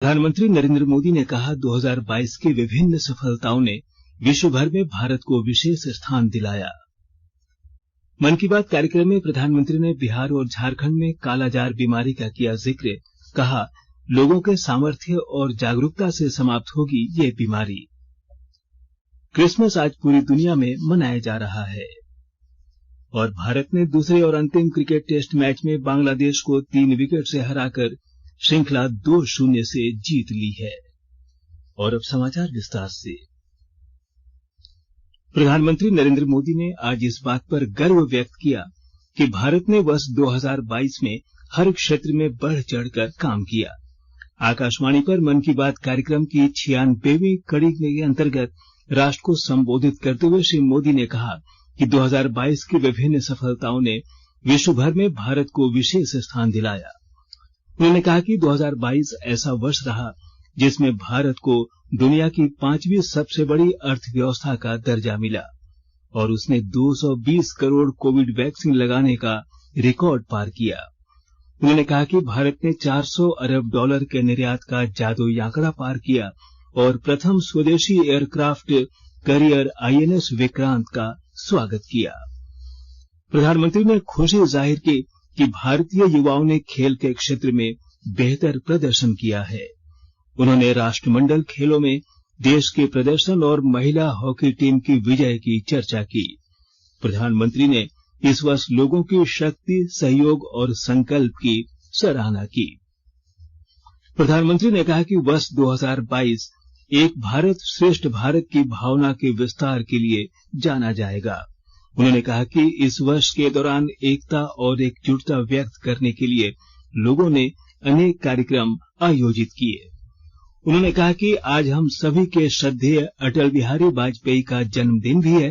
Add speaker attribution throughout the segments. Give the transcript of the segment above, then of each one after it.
Speaker 1: प्रधानमंत्री नरेंद्र मोदी ने कहा 2022 की विभिन्न सफलताओं ने विश्व भर में भारत को विशेष स्थान दिलाया। मन की बात कार्यक्रम में प्रधानमंत्री ने बिहार और झारखंड में कालाजार बीमारी का किया जिक्र। कहा, लोगों के सामर्थ्य और जागरूकता से समाप्त होगी ये बीमारी। क्रिसमस आज पूरी दुनिया में मनाया जा रहा है। और भारत ने दूसरे और अंतिम क्रिकेट टेस्ट मैच में बांग्लादेश को 3 विकेट से हराकर श्रृंखला 2-0 से जीत ली है। और अब समाचार विस्तार से। प्रधानमंत्री नरेंद्र मोदी ने आज इस बात पर गर्व व्यक्त किया कि भारत ने वर्ष 2022 में हर क्षेत्र में बढ़ चढ़कर काम किया। आकाशवाणी पर मन की बात कार्यक्रम की 96वीं कड़ी के अंतर्गत राष्ट्र को संबोधित करते हुए श्री मोदी ने कहा कि 2022 की विभिन्न सफलताओं ने विश्व भर में भारत को विशेष स्थान दिलाया। उन्होंने कहा कि 2022 ऐसा वर्ष रहा जिसमें भारत को दुनिया की 5वीं सबसे बड़ी अर्थव्यवस्था का दर्जा मिला और उसने 220 करोड़ कोविड वैक्सीन लगाने का रिकॉर्ड पार किया। उन्होंने कहा कि भारत ने $400 अरब के निर्यात का जादुई आंकड़ा पार किया और प्रथम स्वदेशी एयरक्राफ्ट कैरियर INS विक्रांत का स्वागत किया। प्रधानमंत्री ने खुशी जाहिर की कि भारतीय युवाओं ने खेल के क्षेत्र में बेहतर प्रदर्शन किया है। उन्होंने राष्ट्रमंडल खेलों में देश के प्रदर्शन और महिला हॉकी टीम की विजय की चर्चा की। प्रधानमंत्री ने इस वर्ष लोगों की शक्ति, सहयोग और संकल्प की सराहना की। प्रधानमंत्री ने कहा कि वर्ष 2022 एक भारत श्रेष्ठ भारत की भावना के विस्तार के लिए जाना जाएगा। उन्होंने कहा कि इस वर्ष के दौरान एकता और एकजुटता व्यक्त करने के लिए लोगों ने अनेक कार्यक्रम आयोजित किए। उन्होंने कहा कि आज हम सभी के श्रद्धेय अटल बिहारी वाजपेयी का जन्मदिन भी है।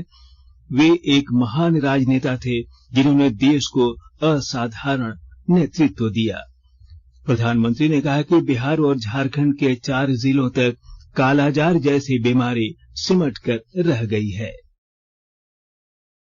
Speaker 1: वे एक महान राजनेता थे जिन्होंने देश को असाधारण नेतृत्व दिया। प्रधानमंत्री ने कहा कि बिहार और झारखंड के 4 जिलों तक कालाजार जैसी बीमारी सिमट कर रह गई है।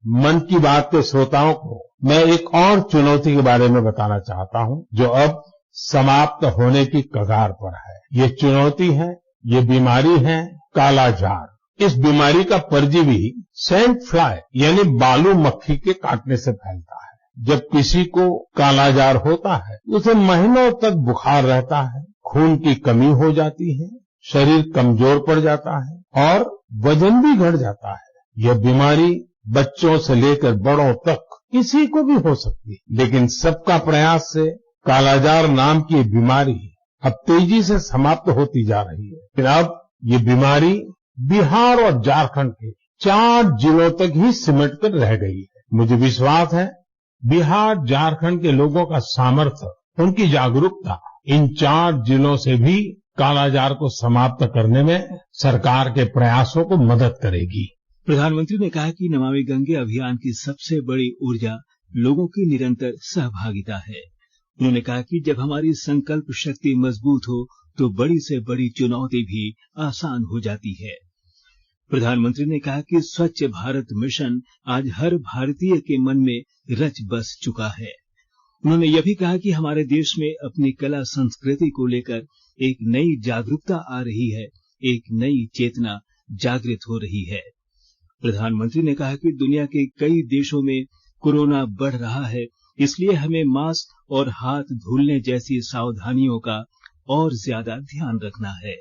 Speaker 2: मन की बात के श्रोताओं को मैं एक और चुनौती के बारे में बताना चाहता हूं जो अब समाप्त होने की कगार पर है। ये चुनौती है, ये बीमारी है कालाजार। इस बीमारी का परजीवी सैंड फ्लाई यानी बालू मक्खी के काटने से फैलता है। जब किसी को कालाजार होता है उसे महीनों तक बुखार रहता है, खून की कमी हो जाती है, शरीर कमजोर पड़ जाता है और वजन भी घट जाता है। यह बीमारी बच्चों से लेकर बड़ों तक किसी को भी हो सकती है, लेकिन सबका प्रयास से कालाजार नाम की बीमारी अब तेजी से समाप्त होती जा रही है। फिर अब ये बीमारी बिहार और झारखंड के 4 जिलों तक ही सिमट कर रह गई है। मुझे विश्वास है बिहार झारखंड के लोगों का सामर्थ्य, उनकी जागरूकता इन 4 जिलों से भी कालाजार को समाप्त करने में सरकार के प्रयासों को मदद करेगी।
Speaker 1: प्रधानमंत्री ने कहा कि नमामि गंगे अभियान की सबसे बड़ी ऊर्जा लोगों की निरंतर सहभागिता है। उन्होंने कहा कि जब हमारी संकल्प शक्ति मजबूत हो तो बड़ी से बड़ी चुनौती भी आसान हो जाती है। प्रधानमंत्री ने कहा कि स्वच्छ भारत मिशन आज हर भारतीय के मन में रच बस चुका है। उन्होंने यह भी कहा कि हमारे देश में अपनी कला संस्कृति को लेकर एक नई जागरूकता आ रही है, एक नई चेतना जागृत हो रही है। प्रधानमंत्री ने कहा कि दुनिया के कई देशों में कोरोना बढ़ रहा है, इसलिए हमें मास्क और हाथ धुलने जैसी सावधानियों का और ज्यादा ध्यान रखना है।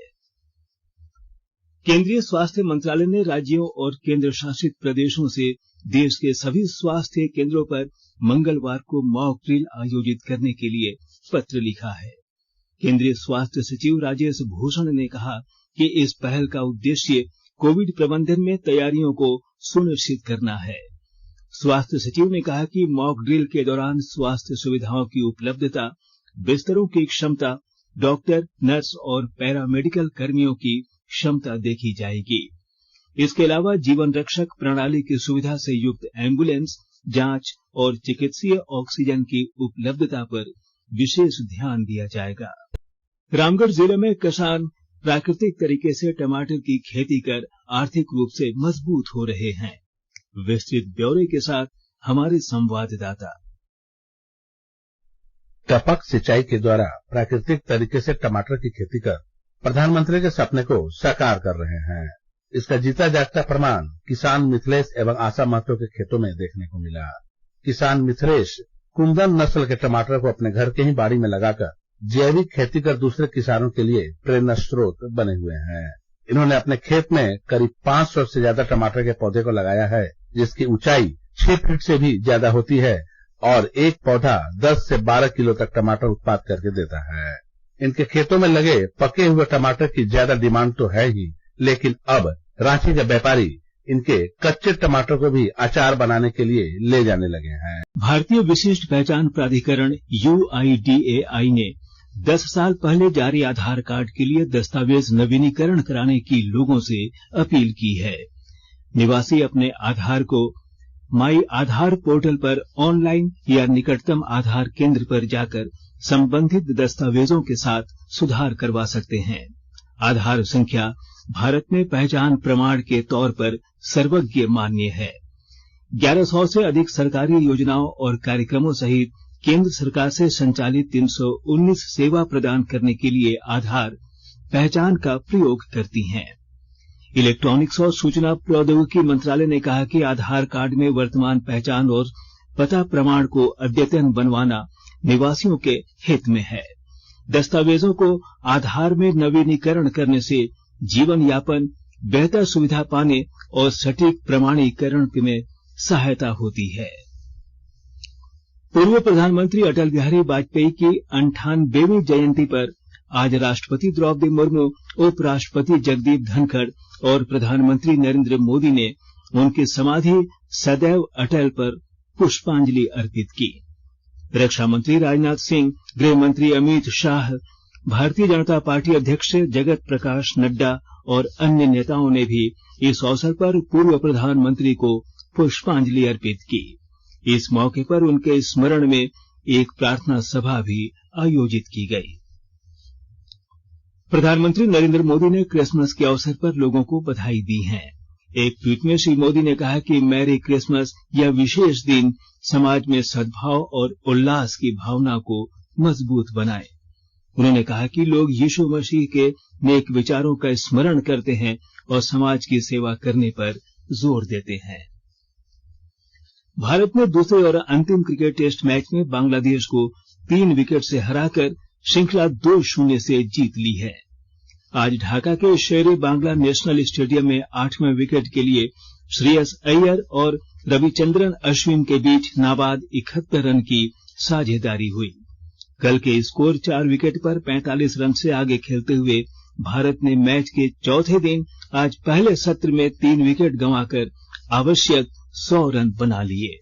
Speaker 1: केंद्रीय स्वास्थ्य मंत्रालय ने राज्यों और केंद्र शासित प्रदेशों से देश के सभी स्वास्थ्य केंद्रों पर मंगलवार को मॉक ड्रिल आयोजित करने के लिए पत्र लिखा है। केंद्रीय स्वास्थ्य सचिव राजेश भूषण ने कहा कि इस पहल का उद्देश्य कोविड प्रबंधन में तैयारियों को सुनिश्चित करना है। स्वास्थ्य सचिव ने कहा कि मॉक ड्रिल के दौरान स्वास्थ्य सुविधाओं की उपलब्धता, बिस्तरों की क्षमता, डॉक्टर, नर्स और पैरामेडिकल कर्मियों की क्षमता देखी जाएगी। इसके अलावा जीवन रक्षक प्रणाली की सुविधा से युक्त एम्बुलेंस, जांच और चिकित्सीय ऑक्सीजन की उपलब्धता पर विशेष ध्यान दिया जाएगा। रामगढ़ जिले में किसान प्राकृतिक तरीके से टमाटर की खेती कर आर्थिक रूप से मजबूत हो रहे हैं। विस्तृत ब्यौरे के साथ हमारे संवाददाता।
Speaker 3: टपक सिंचाई के द्वारा प्राकृतिक तरीके से टमाटर की खेती कर प्रधानमंत्री के सपने को साकार कर रहे हैं। इसका जीता जागता प्रमाण किसान मिथिलेश एवं आशा महतो के खेतों में देखने को मिला। किसान मिथिलेश कुंदन नस्ल के टमाटर को अपने घर के ही बाड़ी में लगाकर जैविक खेती कर दूसरे किसानों के लिए प्रेरणा स्रोत बने हुए हैं। इन्होंने अपने खेत में करीब 500 से ज्यादा टमाटर के पौधे को लगाया है, जिसकी ऊंचाई 6 फीट से भी ज्यादा होती है और एक पौधा 10 से 12 किलो तक टमाटर उत्पाद करके देता है। इनके खेतों में लगे पके हुए टमाटर की ज्यादा डिमांड तो है ही, लेकिन अब रांची के व्यापारी इनके कच्चे टमाटर को भी अचार बनाने के लिए ले जाने लगे हैं।
Speaker 1: भारतीय विशिष्ट पहचान प्राधिकरण UIDAI ने 10 साल पहले जारी आधार कार्ड के लिए दस्तावेज नवीनीकरण कराने की लोगों से अपील की है। निवासी अपने आधार को माई आधार पोर्टल पर ऑनलाइन या निकटतम आधार केंद्र पर जाकर संबंधित दस्तावेजों के साथ सुधार करवा सकते हैं। आधार संख्या भारत में पहचान प्रमाण के तौर पर सर्वज्ञ मान्य है। 1100 से अधिक सरकारी योजनाओं और कार्यक्रमों सहित केंद्र सरकार से संचालित 319 सेवा प्रदान करने के लिए आधार पहचान का प्रयोग करती हैं। इलेक्ट्रॉनिक्स और सूचना प्रौद्योगिकी मंत्रालय ने कहा कि आधार कार्ड में वर्तमान पहचान और पता प्रमाण को अद्यतन बनवाना निवासियों के हित में है। दस्तावेजों को आधार में नवीनीकरण करने से जीवन यापन, बेहतर सुविधा पाने और सटीक प्रमाणीकरण में सहायता होती है। पूर्व प्रधानमंत्री अटल बिहारी वाजपेयी की 98वीं जयंती पर आज राष्ट्रपति द्रौपदी मुर्मू, उपराष्ट्रपति जगदीप धनखड़ और प्रधानमंत्री नरेंद्र मोदी ने उनकी समाधि सदैव अटल पर पुष्पांजलि अर्पित की। रक्षा मंत्री राजनाथ सिंह, गृह मंत्री अमित शाह, भारतीय जनता पार्टी अध्यक्ष जगत प्रकाश नड्डा और अन्य नेताओं ने भी इस अवसर पर पूर्व प्रधानमंत्री को पुष्पांजलि अर्पित की। इस मौके पर उनके स्मरण में एक प्रार्थना सभा भी आयोजित की गई। प्रधानमंत्री नरेंद्र मोदी ने क्रिसमस के अवसर पर लोगों को बधाई दी है। एक ट्वीट में श्री मोदी ने कहा कि मैरी क्रिसमस यह विशेष दिन समाज में सद्भाव और उल्लास की भावना को मजबूत बनाए। उन्होंने कहा कि लोग यीशु मसीह के नेक विचारों का स्मरण करते हैं और समाज की सेवा करने पर जोर देते हैं। भारत ने दूसरे और अंतिम क्रिकेट टेस्ट मैच में बांग्लादेश को 3 विकेट से हराकर श्रृंखला 2-0 से जीत ली है। आज ढाका के शेरे बांग्ला नेशनल स्टेडियम में 8वें विकेट के लिए श्रेयस अय्यर और रविचंद्रन अश्विन के बीच नाबाद 71 रन की साझेदारी हुई। कल के स्कोर 4 विकेट पर 45 रन से आगे खेलते हुए भारत ने मैच के चौथे दिन आज पहले सत्र में 3 विकेट गंवाकर आवश्यक 100 रन बना लिए।